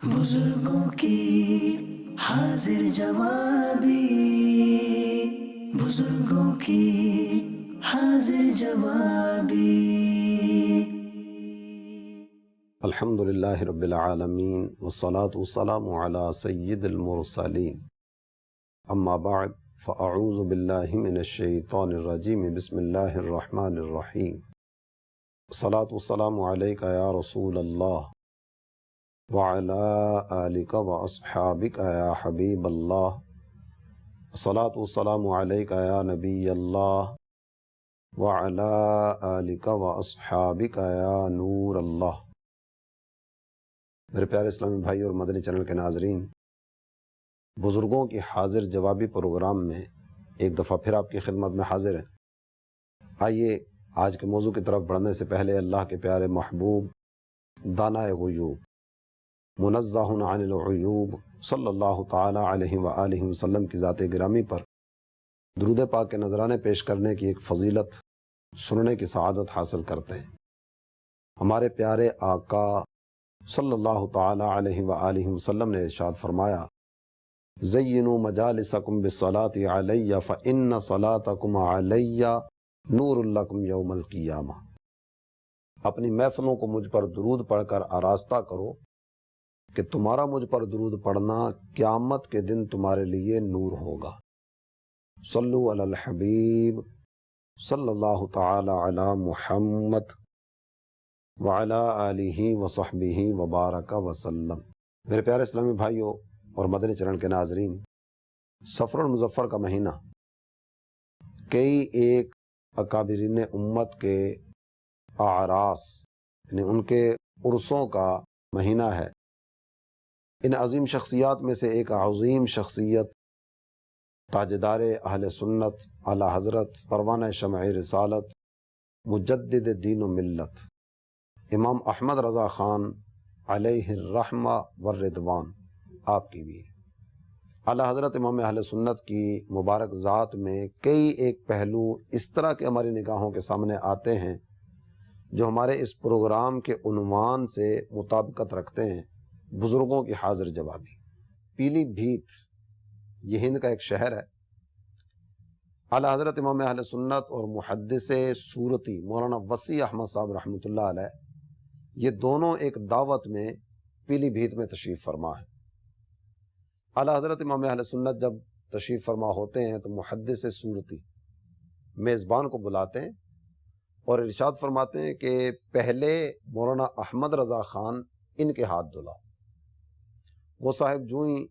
بزرگوں کی حاضر جوابی، بزرگوں کی حاضر جوابی۔ الحمدللہ رب العالمین والصلاة والسلام علی سید المرسلین، اما بعد فاعوذ باللہ من الشیطان الرجیم، بسم اللہ الرحمن الرحیم۔ الصلاة والسلام علیکہ یا رسول اللہ وعلی آلک واصحابک یا حبیب اللہ، الصلاة والسلام علیکہ یا نبی اللہ وعلی آلک واصحابک یا نور اللہ۔ میرے پیارے اسلامی بھائی اور مدنی چینل کے ناظرین، بزرگوں کی حاضر جوابی پروگرام میں ایک دفعہ پھر آپ کی خدمت میں حاضر ہیں۔ آئیے آج کے موضوع کی طرف بڑھنے سے پہلے اللہ کے پیارے محبوب دانائے غیوب منزہ عن العیوب صلی اللہ تعالی علیہ وآلہ وسلم کی ذات گرامی پر درود پاک کے نذرانے پیش کرنے کی ایک فضیلت سننے کی سعادت حاصل کرتے ہیں۔ ہمارے پیارے آقا صلی اللہ تعالی علیہ وآلہ وسلم نے ارشاد فرمایا، زینوا مجالسکم بالصلاۃ علی فإن صلاتکم علی نور لکم یوم القیامہ۔ اپنی محفلوں کو مجھ پر درود پڑھ کر آراستہ کرو کہ تمہارا مجھ پر درود پڑھنا قیامت کے دن تمہارے لیے نور ہوگا۔ صلو علی الحبیب صلی اللہ تعالی علی محمد وعلی آلہ وصحبہ وبارک وسلم۔ میرے پیارے اسلامی بھائیوں اور مدنی چینل کے ناظرین، صفر المظفر کا مہینہ کئی ایک اکابرین امت کے اعراس یعنی ان کے عرسوں کا مہینہ ہے۔ ان عظیم شخصیات میں سے ایک عظیم شخصیت تاجدار اہل سنت اعلی حضرت پروانہ شمع رسالت مجدد دین و ملت امام احمد رضا خان علیہ الرحمہ والرضوان آپ کی بھی ہے۔ اعلی حضرت امام اہل سنت کی مبارک ذات میں کئی ایک پہلو اس طرح کے ہماری نگاہوں کے سامنے آتے ہیں جو ہمارے اس پروگرام کے عنوان سے مطابقت رکھتے ہیں، بزرگوں کی حاضر جوابی۔ پیلی بھیت یہ ہند کا ایک شہر ہے۔ اعلی حضرت امام اہل سنت اور محدث سورتی مولانا وسیع احمد صاحب رحمۃ اللہ علیہ، یہ دونوں ایک دعوت میں پیلی بھیت میں تشریف فرما ہے۔ اعلی حضرت امام اہل سنت جب تشریف فرما ہوتے ہیں تو محدث سورتی میزبان کو بلاتے ہیں اور ارشاد فرماتے ہیں کہ پہلے مولانا احمد رضا خان ان کے ہاتھ دھلا۔ وہ صاحب جو ہی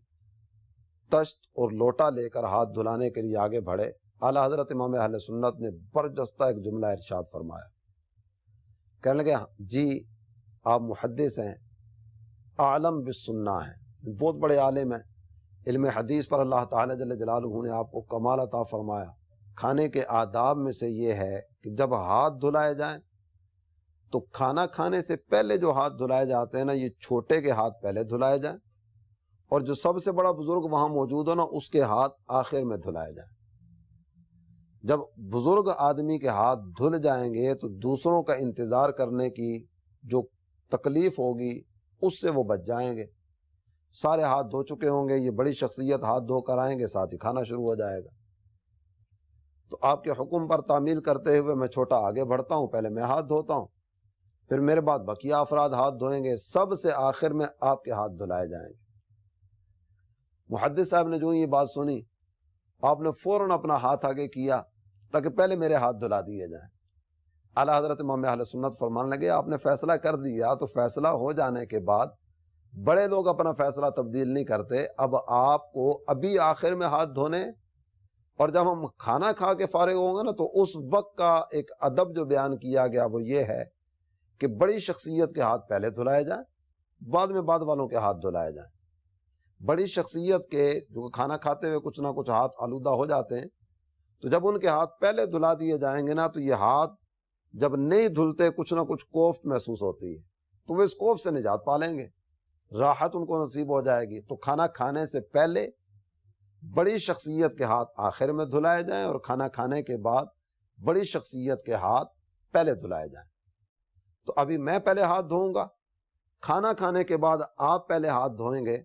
تشت اور لوٹا لے کر ہاتھ دھلانے کے لیے آگے بڑھے، اعلی حضرت امام اہل سنت نے برجستہ ایک جملہ ارشاد فرمایا، کہنے لگے جی آپ محدث ہیں، عالم بالسنہ ہیں، بہت بڑے عالم ہیں، علم حدیث پر اللہ تعالی جل جلالہ نے آپ کو کمال عطا فرمایا۔ کھانے کے آداب میں سے یہ ہے کہ جب ہاتھ دھلائے جائیں تو کھانا کھانے سے پہلے جو ہاتھ دھلائے جاتے ہیں نا، یہ چھوٹے کے ہاتھ پہلے دھلائے جائیں، اور جو سب سے بڑا بزرگ وہاں موجود ہو نا، اس کے ہاتھ آخر میں دھلائے جائیں۔ جب بزرگ آدمی کے ہاتھ دھل جائیں گے تو دوسروں کا انتظار کرنے کی جو تکلیف ہوگی اس سے وہ بچ جائیں گے۔ سارے ہاتھ دھو چکے ہوں گے، یہ بڑی شخصیت ہاتھ دھو کر آئیں گے، ساتھ ہی کھانا شروع ہو جائے گا۔ تو آپ کے حکم پر تعمیل کرتے ہوئے میں چھوٹا آگے بڑھتا ہوں، پہلے میں ہاتھ دھوتا ہوں، پھر میرے بعد بقیہ افراد ہاتھ دھوئیں گے، سب سے آخر میں آپ کے ہاتھ دھلائے جائیں گے۔ محدث صاحب نے جو یہ بات سنی، آپ نے فوراً اپنا ہاتھ آگے کیا تاکہ پہلے میرے ہاتھ دھلا دیے جائیں۔ اعلی حضرت امام اہل سنت فرمانے لگے آپ نے فیصلہ کر دیا تو فیصلہ ہو جانے کے بعد بڑے لوگ اپنا فیصلہ تبدیل نہیں کرتے، اب آپ کو ابھی آخر میں ہاتھ دھونے، اور جب ہم کھانا کھا کے فارغ ہوں گے نا تو اس وقت کا ایک ادب جو بیان کیا گیا وہ یہ ہے کہ بڑی شخصیت کے ہاتھ پہلے دھلائے جائیں، بعد میں بعد والوں کے ہاتھ دھلائے جائیں۔ بڑی شخصیت کے جو کھانا کھاتے ہوئے کچھ نہ کچھ ہاتھ آلودہ ہو جاتے ہیں، تو جب ان کے ہاتھ پہلے دھلا دیے جائیں گے نا تو یہ ہاتھ جب نہیں دھلتے کچھ نہ کچھ کوفت محسوس ہوتی ہے، تو وہ اس کوفت سے نجات پا لیں گے، راحت ان کو نصیب ہو جائے گی۔ تو کھانا کھانے سے پہلے بڑی شخصیت کے ہاتھ آخر میں دھلائے جائیں، اور کھانا کھانے کے بعد بڑی شخصیت کے ہاتھ پہلے دھلائے جائیں۔ تو ابھی میں پہلے ہاتھ دھوؤں گا، کھانا کھانے کے بعد آپ پہلے ہاتھ دھوئیں گے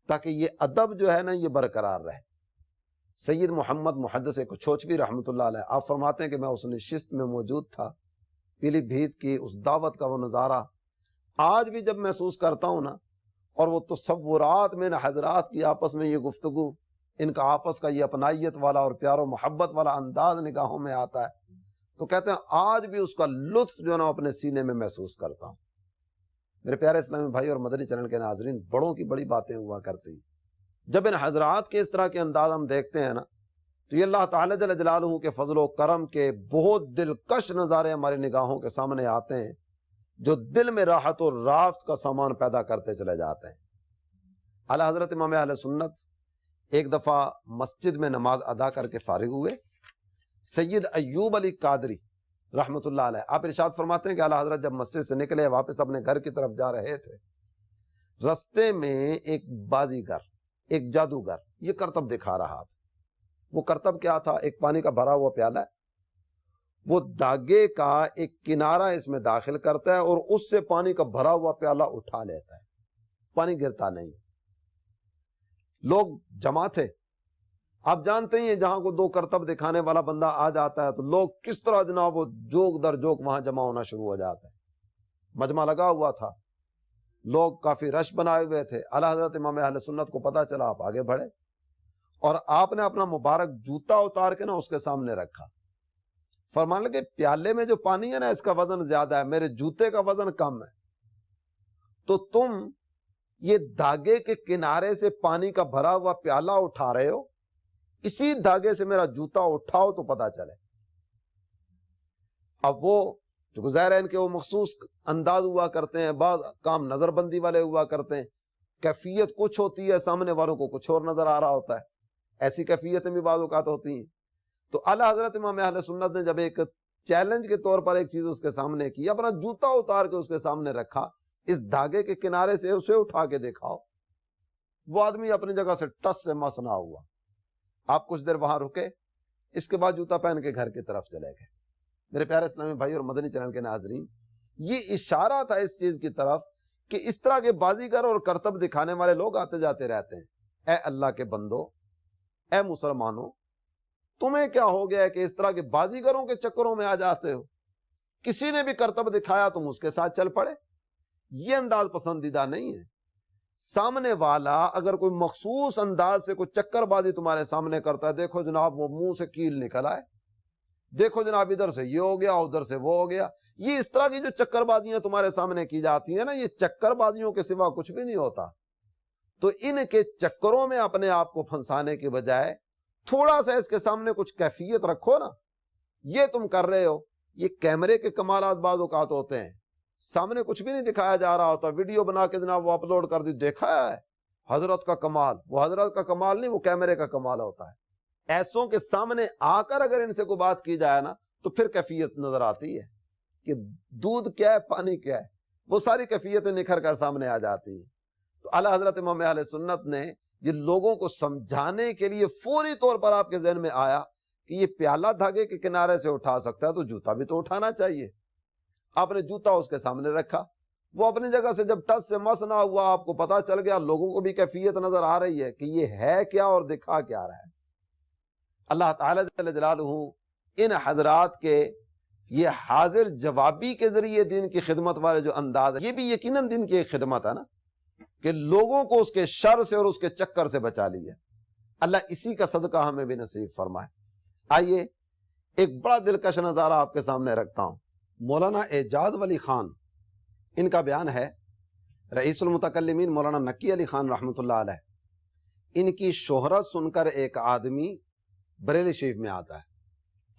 تاکہ یہ ادب جو ہے نا یہ برقرار رہے۔ سید محمد محدث کچھوچوی رحمۃ اللہ علیہ آپ فرماتے ہیں کہ میں اس نشست میں موجود تھا، پیلی بھیت کی اس دعوت کا وہ نظارہ آج بھی جب محسوس کرتا ہوں نا، اور وہ تصورات میں نا حضرات کی آپس میں یہ گفتگو، ان کا آپس کا یہ اپنائیت والا اور پیار و محبت والا انداز نگاہوں میں آتا ہے، تو کہتے ہیں آج بھی اس کا لطف جو ہے نا اپنے سینے میں محسوس کرتا ہوں۔ میرے پیارے اسلامی بھائی اور مدنی چینل کے ناظرین، بڑوں کی بڑی باتیں ہوا کرتی ہیں۔ جب ان حضرات کے اس طرح کے انداز ہم دیکھتے ہیں نا، تو یہ اللہ تعالیٰ جل جلالہ کے فضل و کرم کے بہت دلکش نظارے ہماری نگاہوں کے سامنے آتے ہیں، جو دل میں راحت و رافت کا سامان پیدا کرتے چلے جاتے ہیں۔ اعلیٰ حضرت امام اہل سنت ایک دفعہ مسجد میں نماز ادا کر کے فارغ ہوئے۔ سید ایوب علی قادری رحمۃ اللہ علیہ آپ ارشاد فرماتے ہیں کہ اعلیٰ حضرت جب مسجد سے نکلے واپس اپنے گھر کی طرف جا رہے تھے، رستے میں ایک بازیگر، ایک جادوگر یہ کرتب دکھا رہا تھا۔ وہ کرتب کیا تھا؟ ایک پانی کا بھرا ہوا پیالہ ہے، وہ دھاگے کا ایک کنارہ اس میں داخل کرتا ہے اور اس سے پانی کا بھرا ہوا پیالہ اٹھا لیتا ہے، پانی گرتا نہیں۔ لوگ جمع تھے، آپ جانتے ہیں جہاں کو دو کرتب دکھانے والا بندہ آ جاتا ہے تو لوگ کس طرح جناب وہ جوک در جوک وہاں جمع ہونا شروع ہو جاتا ہے۔ مجمع لگا ہوا تھا، لوگ کافی رش بنائے ہوئے تھے۔ اعلیٰ حضرت امام اہل سنت کو پتا چلا، آپ آگے بڑھے اور آپ نے اپنا مبارک جوتا اتار کے نا اس کے سامنے رکھا۔ فرمانے لگے پیالے میں جو پانی ہے نا اس کا وزن زیادہ ہے، میرے جوتے کا وزن کم ہے، تو تم یہ دھاگے کے کنارے سے پانی کا بھرا ہوا پیالہ اٹھا رہے ہو، اسی دھاگے سے میرا جوتا اٹھاؤ تو پتا چلے۔ اب وہ جو گزیر ہے ان کے وہ مخصوص انداز ہوا کرتے ہیں، بعض کام نظر بندی والے ہوا کرتے ہیں، کیفیت کچھ ہوتی ہے، سامنے والوں کو کچھ اور نظر آ رہا ہوتا ہے، ایسی کیفیتیں بھی بعض اوقات ہوتی ہیں۔ تو اعلیٰ حضرت امام اہل سنت نے جب ایک چیلنج کے طور پر ایک چیز اس کے سامنے کی، اپنا جوتا اتار کے اس کے سامنے رکھا، اس دھاگے کے کنارے سے اسے اٹھا کے دیکھاؤ۔ وہ آدمی اپنی جگہ سے ٹس سے مس نہ ہوا۔ آپ کچھ دیر وہاں رکے، اس کے بعد جوتا پہن کے گھر کی طرف چلے گئے۔ میرے پیارے اسلامی بھائی اور مدنی چینل کے ناظرین، یہ اشارہ تھا اس چیز کی طرف کہ اس طرح کے بازیگر اور کرتب دکھانے والے لوگ آتے جاتے رہتے ہیں۔ اے اللہ کے بندو، اے مسلمانوں، تمہیں کیا ہو گیا ہے کہ اس طرح کے بازیگروں کے چکروں میں آ جاتے ہو؟ کسی نے بھی کرتب دکھایا تم اس کے ساتھ چل پڑے؟ یہ انداز پسندیدہ نہیں ہے۔ سامنے والا اگر کوئی مخصوص انداز سے کوئی چکر بازی تمہارے سامنے کرتا ہے، دیکھو جناب وہ منہ سے کیل نکل آئے، دیکھو جناب ادھر سے یہ ہو گیا ادھر سے وہ ہو گیا، یہ اس طرح کی جو چکر بازیاں تمہارے سامنے کی جاتی ہیں نا، یہ چکر بازیوں کے سوا کچھ بھی نہیں ہوتا۔ تو ان کے چکروں میں اپنے آپ کو پھنسانے کے بجائے تھوڑا سا اس کے سامنے کچھ کیفیت رکھو نا۔ یہ تم کر رہے ہو، یہ کیمرے کے کمالات بعض اوقات ہوتے ہیں، سامنے کچھ بھی نہیں دکھایا جا رہا ہوتا، ویڈیو بنا کے جناب وہ اپلوڈ کر دی، دیکھا ہے حضرت کا کمال، وہ حضرت کا کمال نہیں، وہ کیمرے کا کمال ہوتا ہے۔ ایسوں کے سامنے آ کر اگر ان سے کوئی بات کی جائے نا تو پھر کیفیت نظر آتی ہے کہ دودھ کیا ہے پانی کیا ہے، وہ ساری کیفیتیں نکھر کر سامنے آ جاتی ہیں۔ تو اعلیٰ حضرت امام اہل سنت نے یہ لوگوں کو سمجھانے کے لیے فوری طور پر آپ کے ذہن میں آیا کہ یہ پیالہ دھاگے کے کنارے سے اٹھا سکتا ہے تو جوتا بھی تو اٹھانا چاہیے۔ آپ نے جوتا اس کے سامنے رکھا، وہ اپنی جگہ سے جب ٹس سے مس نہ ہوا، آپ کو پتا چل گیا، لوگوں کو بھی کیفیت نظر آ رہی ہے کہ یہ ہے کیا اور دکھا کیا رہا ہے۔ اللہ تعالیٰ جل جلالہ ان حضرات کے یہ حاضر جوابی کے ذریعے دین کی خدمت والے جو انداز ہے، یہ بھی یقیناً دین کی ایک خدمت ہے نا، کہ لوگوں کو اس کے شر سے اور اس کے چکر سے بچا لیے۔ اللہ اسی کا صدقہ ہمیں بھی نصیب فرمائے۔ آئیے ایک بڑا دلکش نظارہ آپ کے سامنے رکھتا ہوں۔ مولانا اعجاز ولی خان، ان کا بیان ہے، رئیس المتکلمین مولانا نقی علی خان رحمۃ اللہ علیہ، ان کی شہرت سن کر ایک آدمی بریلی شریف میں آتا ہے،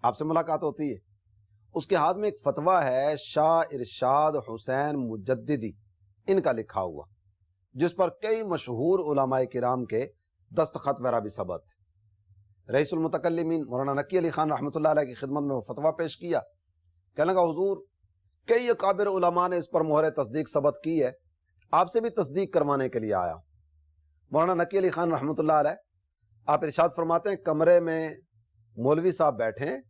آپ سے ملاقات ہوتی ہے، اس کے ہاتھ میں ایک فتویٰ ہے شاہ ارشاد حسین مجددی ان کا لکھا ہوا، جس پر کئی مشہور علماء کرام کے دستخط وغیرہ بھی ثبت تھے۔ رئیس المتکلمین مولانا نقی علی خان رحمۃ اللہ علیہ کی خدمت میں وہ فتویٰ پیش کیا، کہنے لگا حضور کئی اکابر علماء نے اس پر مہر تصدیق ثبت کی ہے، آپ سے بھی تصدیق کروانے کے لیے آیا ہوں۔ مولانا نقی علی خان رحمۃ اللہ علیہ آپ ارشاد فرماتے ہیں کمرے میں مولوی صاحب بیٹھے ہیں،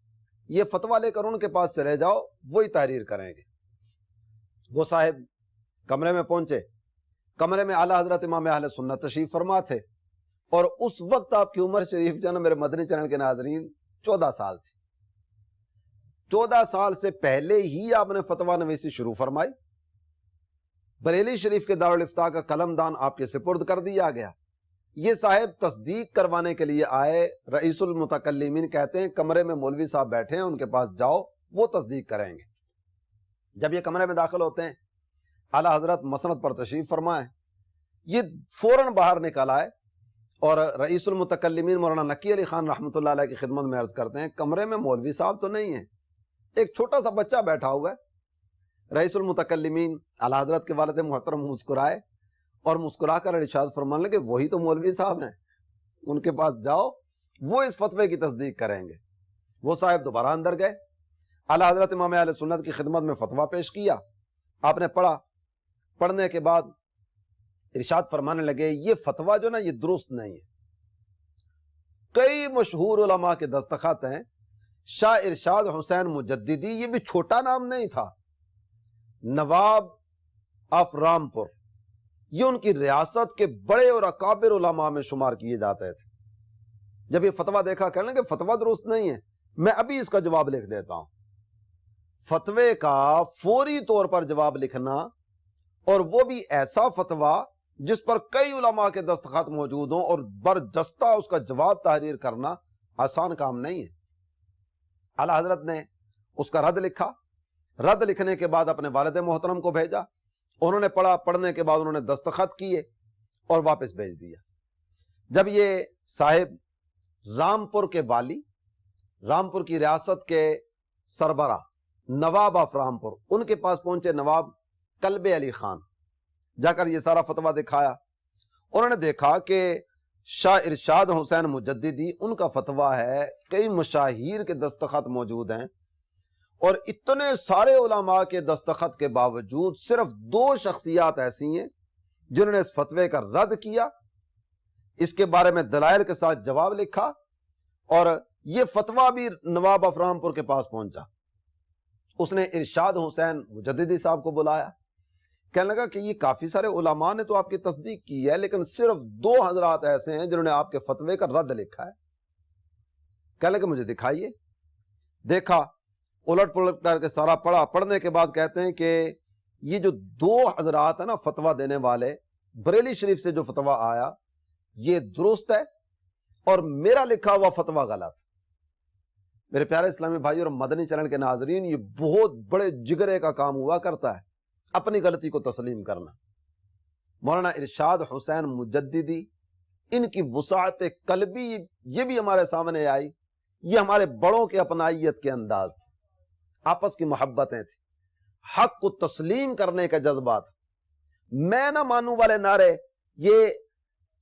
یہ فتویٰ لے کر ان کے پاس چلے جاؤ، وہی تحریر کریں گے۔ وہ صاحب کمرے میں پہنچے، کمرے میں اعلیٰ حضرت امام اہل سنت تشریف فرما تھے، اور اس وقت آپ کی عمر شریف جو ہے نا میرے مدنی چینل کے ناظرین 14 سال تھی۔ 14 سال سے پہلے ہی آپ نے فتویٰ نویسی شروع فرمائی، بریلی شریف کے دارالافتاء کا قلم دان آپ کے سپرد کر دیا گیا۔ یہ صاحب تصدیق کروانے کے لیے آئے، رئیس المتکلمین کہتے ہیں کمرے میں مولوی صاحب بیٹھے ہیں، ان کے پاس جاؤ، وہ تصدیق کریں گے۔ جب یہ کمرے میں داخل ہوتے ہیں، اعلیٰ حضرت مسند پر تشریف فرمائیں، یہ فوراً باہر نکل آئے اور رئیس المتکلمین مولانا نقی علی خان رحمۃ اللہ علیہ کی خدمت میں عرض کرتے ہیں کمرے میں مولوی صاحب تو نہیں ہیں، ایک چھوٹا سا بچہ بیٹھا ہوا ہے۔ رئیس المتکلمین اعلیٰ حضرت کے والد محترم مسکرائے اور مسکرا کر ارشاد فرمانے لگے وہی تو مولوی صاحب ہیں، ان کے پاس جاؤ، وہ اس فتوے کی تصدیق کریں گے۔ وہ صاحب دوبارہ اندر گئے، اعلیٰ حضرت امام اہل سنت کی خدمت میں فتویٰ پیش کیا، آپ نے پڑھا، پڑھنے کے بعد ارشاد فرمانے لگے یہ فتویٰ جو نا یہ درست نہیں ہے۔ کئی مشہور علماء کے دستخط ہیں، شاہ ارشاد حسین مجددی، یہ بھی چھوٹا نام نہیں تھا، نواب آف رامپور، یہ ان کی ریاست کے بڑے اور اکابر علماء میں شمار کیے جاتے تھے۔ جب یہ فتویٰ دیکھا کہنے لگے فتویٰ درست نہیں ہے، میں ابھی اس کا جواب لکھ دیتا ہوں۔ فتوے کا فوری طور پر جواب لکھنا، اور وہ بھی ایسا فتویٰ جس پر کئی علماء کے دستخط موجود ہوں اور برجستہ اس کا جواب تحریر کرنا آسان کام نہیں ہے۔ اعلیٰ حضرت نے اس کا رد لکھا، رد لکھنے کے بعد اپنے والد محترم کو بھیجا، انہوں نے پڑھا، پڑھنے کے بعد انہوں نے دستخط کیے اور واپس بھیج دیا۔ جب یہ صاحب رامپور کے والی، رامپور کی ریاست کے سربراہ نواب آف رامپور، ان کے پاس پہنچے نواب کلب علی خان، جا کر یہ سارا فتویٰ دکھایا، انہوں نے دیکھا کہ شاہ ارشاد حسین مجددی ان کا فتویٰ ہے، کئی مشاہیر کے دستخط موجود ہیں، اور اتنے سارے علماء کے دستخط کے باوجود صرف 2 شخصیات ایسی ہیں جنہوں نے اس فتوے کا رد کیا، اس کے بارے میں دلائل کے ساتھ جواب لکھا، اور یہ فتویٰ بھی نواب آف رامپور کے پاس پہنچا۔ اس نے ارشاد حسین مجددی صاحب کو بلایا، کہنے لگا کہ یہ کافی سارے علماء نے تو آپ کی تصدیق کی ہے، لیکن صرف 2 حضرات ایسے ہیں جنہوں نے آپ کے فتوے کا رد لکھا ہے۔ کہنے لگا مجھے دکھائیے۔ دیکھا، الٹ پلٹ کر کے سارا پڑھا، پڑھنے کے بعد کہتے ہیں کہ یہ جو 2 حضرات ہیں نا فتویٰ دینے والے، بریلی شریف سے جو فتویٰ آیا یہ درست ہے اور میرا لکھا ہوا فتویٰ غلط۔ میرے پیارے اسلامی بھائی اور مدنی چینل کے ناظرین، یہ بہت بڑے جگرے کا کام ہوا کرتا ہے، اپنی غلطی کو تسلیم کرنا۔ مولانا ارشاد حسین مجددی، ان کی وسعت قلبی یہ بھی ہمارے سامنے آئی، یہ ہمارے بڑوں کے اپنائیت کے انداز تھے، آپس کی محبتیں تھیں، حق کو تسلیم کرنے کا جذبہ تھا۔ میں نہ مانوں والے نعرے یہ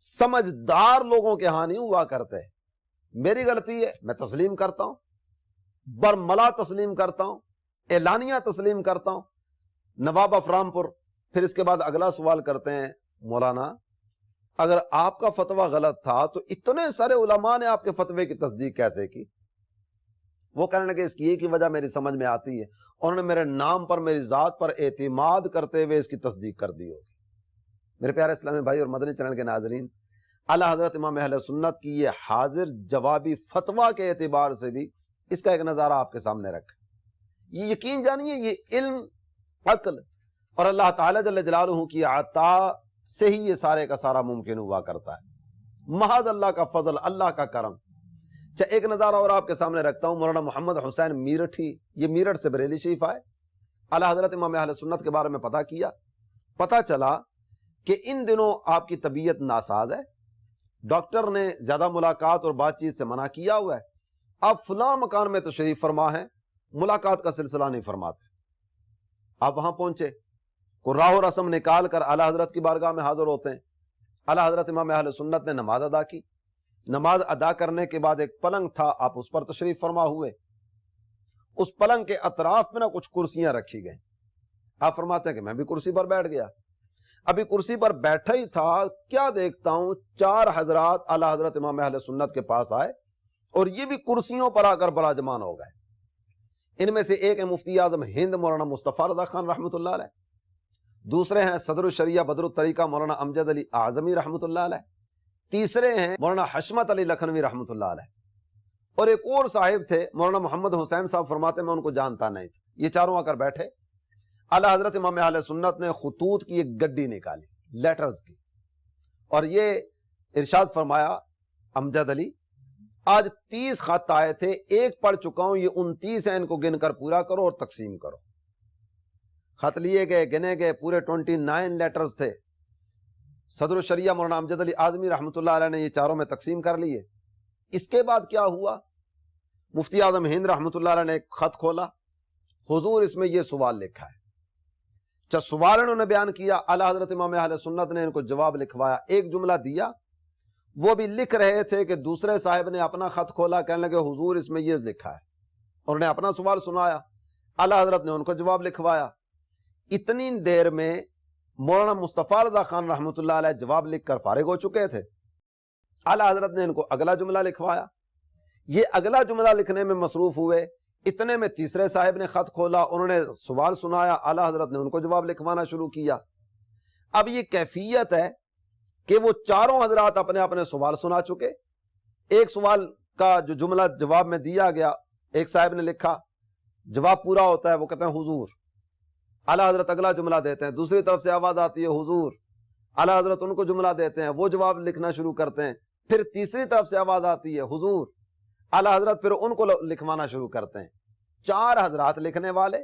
سمجھدار لوگوں کے ہاں نہیں ہوا کرتے۔ میری غلطی ہے میں تسلیم کرتا ہوں، برملا تسلیم کرتا ہوں، اعلانیہ تسلیم کرتا ہوں۔ نواب آف رامپور پھر اس کے بعد اگلا سوال کرتے ہیں، مولانا اگر آپ کا فتویٰ غلط تھا تو اتنے سارے علماء نے آپ کے فتوے کی تصدیق کیسے کی؟ وہ کہنے لگے اس کی ایک ہی وجہ میری سمجھ میں آتی ہے، انہوں نے میرے نام پر، میری ذات پر اعتماد کرتے ہوئے اس کی تصدیق کر دی ہوگی۔ میرے پیارے اسلامی بھائی اور مدنی چینل کے ناظرین، اعلیٰ حضرت امام اہل سنت کی یہ حاضر جوابی فتویٰ کے اعتبار سے بھی اس کا ایک نظارہ آپ کے سامنے رکھا۔ یہ یقین جانیے، یہ علم، عقل اور اللہ تعالیٰ جل جلالہ کی عطا سے ہی یہ سارے کا سارا ممکن ہوا کرتا ہے، محض اللہ کا فضل، اللہ کا کرم۔ ایک نظارہ اور آپ کے سامنے رکھتا ہوں، مولانا محمد حسین میرٹھی، یہ میرٹھ سے بریلی شریف آئے، اعلیٰ حضرت امام اہل سنت کے بارے میں پتہ کیا، پتہ چلا کہ ان دنوں آپ کی طبیعت ناساز ہے، ڈاکٹر نے زیادہ ملاقات اور بات چیت سے منع کیا ہوا ہے، آپ فلاں مکان میں تشریف فرما ہیں، ملاقات کا سلسلہ نہیں فرماتے۔ آپ وہاں پہنچے، کوئی راہ و رسم نکال کر اعلیٰ حضرت کی بارگاہ میں حاضر ہوتے ہیں۔ اعلیٰ حضرت امام اہل سنت نے نماز ادا کی، نماز ادا کرنے کے بعد ایک پلنگ تھا، آپ اس پر تشریف فرما ہوئے، اس پلنگ کے اطراف میں کچھ کرسیاں رکھی گئیں، آپ فرماتے ہیں کہ میں بھی کرسی پر بیٹھ گیا، ابھی کرسی پر بیٹھا ہی تھا، کیا دیکھتا ہوں 4 حضرات اعلیٰ حضرت امام اہل سنت کے پاس آئے اور یہ بھی کرسیوں پر آ کر براجمان ہو گئے۔ ان میں سے ایک ہے مفتی اعظم ہند مولانا مصطفیٰ رضا خان رحمۃ اللہ علیہ، دوسرے ہیں صدر الشریعہ بدر الطریقہ مولانا امجد علی اعظمی رحمۃ اللہ علیہ، تیسرے ہیں مولانا حشمت علی لکھنوی رحمۃ اللہ علیہ، اور ایک اور صاحب تھے مولانا محمد حسین صاحب، فرماتے میں ان کو جانتا نہیں تھا۔ یہ چاروں آ کر بیٹھے، اعلیٰ حضرت امام اہل سنت نے خطوط کی ایک گڈی نکالی، لیٹرز کی، اور یہ ارشاد فرمایا امجد علی آج 30 خط آئے تھے، ایک پڑھ چکا ہوں، یہ 29 ہیں، ان کو گن کر پورا کرو اور تقسیم کرو۔ خط لیے گئے، گنے گئے، پورے 29 لیٹرز تھے۔ صدر الشریعہ مولانا امجد علی اعظمی رحمۃ اللہ علیہ نے یہ چاروں میں تقسیم کر لیے۔ اس کے بعد کیا ہوا؟ مفتی اعظم ہند رحمۃ اللہ علیہ نے ایک خط کھولا، حضور اس میں یہ سوال لکھا ہے۔ جب سوال انہوں نے بیان کیا، اعلیٰ حضرت امام اہل سنت نے ان کو جواب لکھوایا، ایک جملہ دیا، وہ بھی لکھ رہے تھے کہ دوسرے صاحب نے اپنا خط کھولا، کہنے لگے حضور اس میں یہ لکھا ہے، اور انہیں اپنا سوال سنایا، اعلیٰ حضرت نے ان کو جواب لکھوایا۔ اتنی دیر میں مولانا مصطفیٰ رضا خان رحمۃ اللہ علیہ جواب لکھ کر فارغ ہو چکے تھے۔ اعلیٰ حضرت نے ان کو اگلا جملہ لکھوایا، یہ اگلا جملہ لکھنے میں مصروف ہوئے، اتنے میں تیسرے صاحب نے خط کھولا، انہوں نے سوال سنایا، اعلیٰ حضرت نے ان کو جواب لکھوانا شروع کیا۔ اب یہ کیفیت ہے کہ وہ چاروں حضرات اپنے اپنے سوال سنا چکے، ایک سوال کا جو جملہ جواب میں دیا گیا، ایک صاحب نے لکھا، جواب پورا ہوتا ہے، وہ کہتے ہیں حضور، اعلیٰ حضرت اگلا جملہ دیتے ہیں، دوسری طرف سے آواز آتی ہے حضور، اعلیٰ حضرت ان کو جملہ دیتے ہیں، وہ جواب لکھنا شروع کرتے ہیں، پھر تیسری طرف سے آواز آتی ہے حضور، اعلیٰ حضرت پھر ان کو لکھوانا شروع کرتے ہیں۔ چار حضرات لکھنے والے،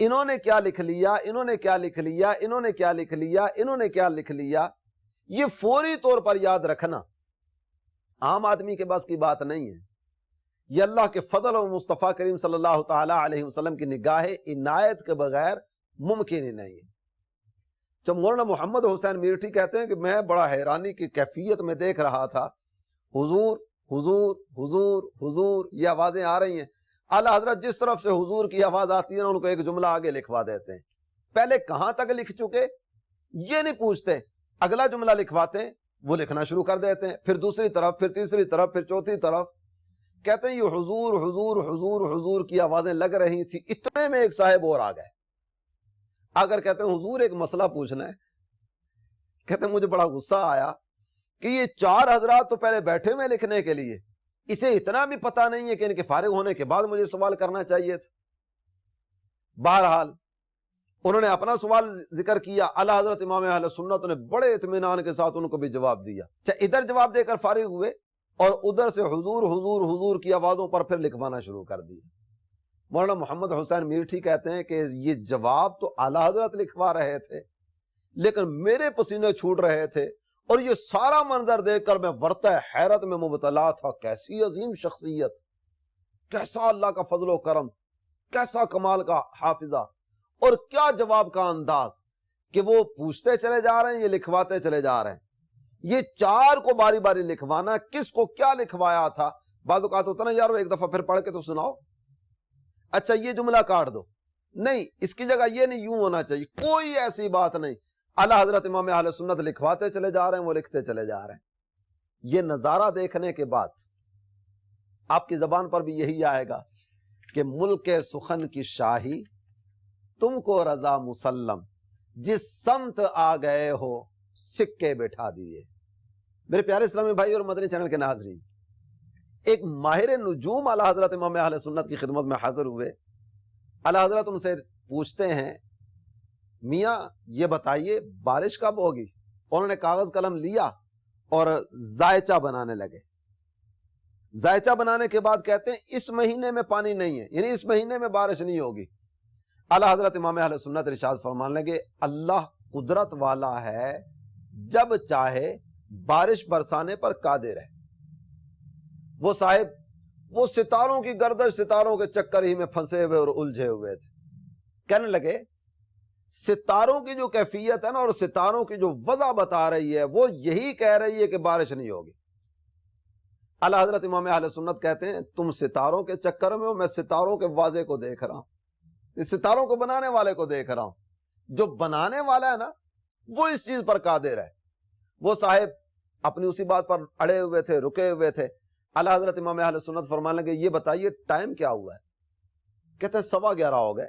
انہوں نے کیا لکھ لیا، انہوں نے کیا لکھ لیا، انہوں نے کیا لکھ لیا، انہوں نے کیا لکھ لیا، یہ فوری طور پر یاد رکھنا عام آدمی کے بس کی بات نہیں ہے، یہ اللہ کے فضل و مصطفیٰ کریم صلی اللہ تعالی علیہ وسلم کی نگاہ عنایت کے بغیر ممکن ہی نہیں ہے۔ جب مولانا محمد حسین میرٹھی کہتے ہیں کہ میں بڑا حیرانی کی کیفیت میں دیکھ رہا تھا، حضور حضور حضور حضور یہ آوازیں آ رہی ہیں، اعلیٰ حضرت جس طرف سے حضور کی آواز آتی ہے نا، ان کو ایک جملہ آگے لکھوا دیتے ہیں، پہلے کہاں تک لکھ چکے یہ نہیں پوچھتے، اگلا جملہ لکھواتے ہیں، وہ لکھنا شروع کر دیتے ہیں، پھر دوسری طرف، پھر تیسری طرف، پھر چوتھی طرف، کہتے ہیں یہ حضور حضور حضور حضور کی آوازیں لگ رہی تھی، اتنے میں ایک صاحب اور آ گئے، اگر کہتے ہیں حضور ایک مسئلہ پوچھنا ہے، کہتے ہیں مجھے بڑا غصہ آیا کہ یہ چار حضرات تو پہلے بیٹھے ہوئے لکھنے کے لیے، اسے اتنا بھی پتہ نہیں ہے کہ ان کے فارغ ہونے کے بعد مجھے سوال کرنا چاہیے تھا۔ بہرحال انہوں نے اپنا سوال ذکر کیا، اعلیٰ حضرت امام اہل سنت نے بڑے اطمینان کے ساتھ ان کو بھی جواب دیا، ادھر جواب دے کر فارغ ہوئے اور ادھر سے حضور حضور حضور کی آوازوں پر پھر لکھوانا شروع کر دیا۔ مولانا محمد حسین میرٹھی کہتے ہیں کہ یہ جواب تو اعلیٰ حضرت لکھوا رہے تھے، لیکن میرے پسینے چھوٹ رہے تھے، اور یہ سارا منظر دیکھ کر میں ورطہ حیرت میں مبتلا تھا، کیسی عظیم شخصیت، کیسا اللہ کا فضل و کرم، کیسا کمال کا حافظہ، اور کیا جواب کا انداز کہ وہ پوچھتے چلے جا رہے ہیں، یہ لکھواتے چلے جا رہے ہیں۔ یہ چار کو باری باری لکھوانا، کس کو کیا لکھوایا تھا، بعض اوقات ہوتا نا یار ایک دفعہ پھر پڑھ کے تو سناؤ، اچھا یہ جملہ کاٹ دو، نہیں اس کی جگہ یہ نہیں، یوں ہونا چاہیے، کوئی ایسی بات نہیں، اعلیٰ حضرت امام اہل سنت لکھواتے چلے جا رہے ہیں، وہ لکھتے چلے جا رہے ہیں۔ یہ نظارہ دیکھنے کے بعد آپ کی زبان پر بھی یہی آئے گا کہ ملک سخن کی شاہی تم کو رضا مسلم، جس سمت آ گئے ہو سکے بٹھا دیے۔ میرے پیارے اسلامی بھائی اور مدنی چینل کے ناظرین، ایک ماہر نجوم اعلیٰ حضرت امام اہل سنت کی خدمت میں حاضر ہوئے، اعلیٰ حضرت ان سے پوچھتے ہیں میاں یہ بتائیے بارش کب ہوگی؟ انہوں نے کاغذ قلم لیا اور ذائچہ بنانے لگے۔ ذائچہ بنانے کے بعد کہتے ہیں اس مہینے میں پانی نہیں ہے، یعنی اس مہینے میں بارش نہیں ہوگی۔ اعلیٰ حضرت امام اہل سنت ارشاد فرمانے لگے اللہ قدرت والا ہے، جب چاہے بارش برسانے پر قادر ہے۔ وہ صاحب وہ ستاروں کی گردش، ستاروں کے چکر ہی میں پھنسے ہوئے اور الجھے ہوئے تھے، کہنے لگے ستاروں کی جو کیفیت ہے نا اور ستاروں کی جو وضع بتا رہی ہے وہ یہی کہہ رہی ہے کہ بارش نہیں ہوگی۔ اعلیٰ حضرت امام اہل سنت کہتے ہیں تم ستاروں کے چکر میں ہو، میں ستاروں کے واضح کو دیکھ رہا ہوں، ستاروں کو بنانے والے کو دیکھ رہا ہوں، جو بنانے والا ہے نا وہ اس چیز پر قادر ہے۔ وہ صاحب اپنی اسی بات پر اڑے ہوئے تھے، رکے ہوئے تھے۔ اعلیٰ حضرت امام اہل سنت فرمانے لگے یہ بتائیے ٹائم کیا ہوا ہے؟ کہتے ہیں 11:15 ہو گئے۔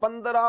15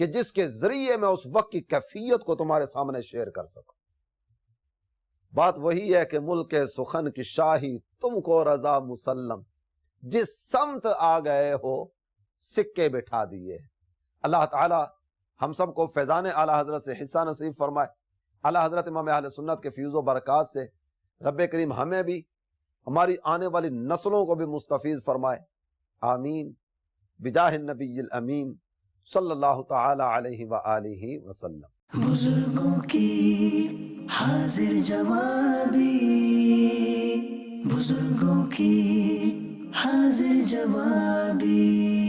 کہ جس کے ذریعے میں اس وقت کی کیفیت کو تمہارے سامنے شیئر کر سکوں۔ بات وہی ہے کہ ملک سخن کی شاہی تم کو رضا مسلم، جس سمت آ گئے ہو سکے بٹھا دیے۔ اللہ تعالی ہم سب کو فیضان اعلی حضرت سے حصہ نصیب فرمائے، اعلی حضرت امام اہل سنت کے فیض و برکات سے رب کریم ہمیں بھی ہماری آنے والی نسلوں کو بھی مستفیض فرمائے، آمین بجاہ النبی الامین صلی اللہ تعالی علیہ وآلہ وسلم۔ بزرگوں کی حاضر جوابی، بزرگوں کی حاضر جوابی۔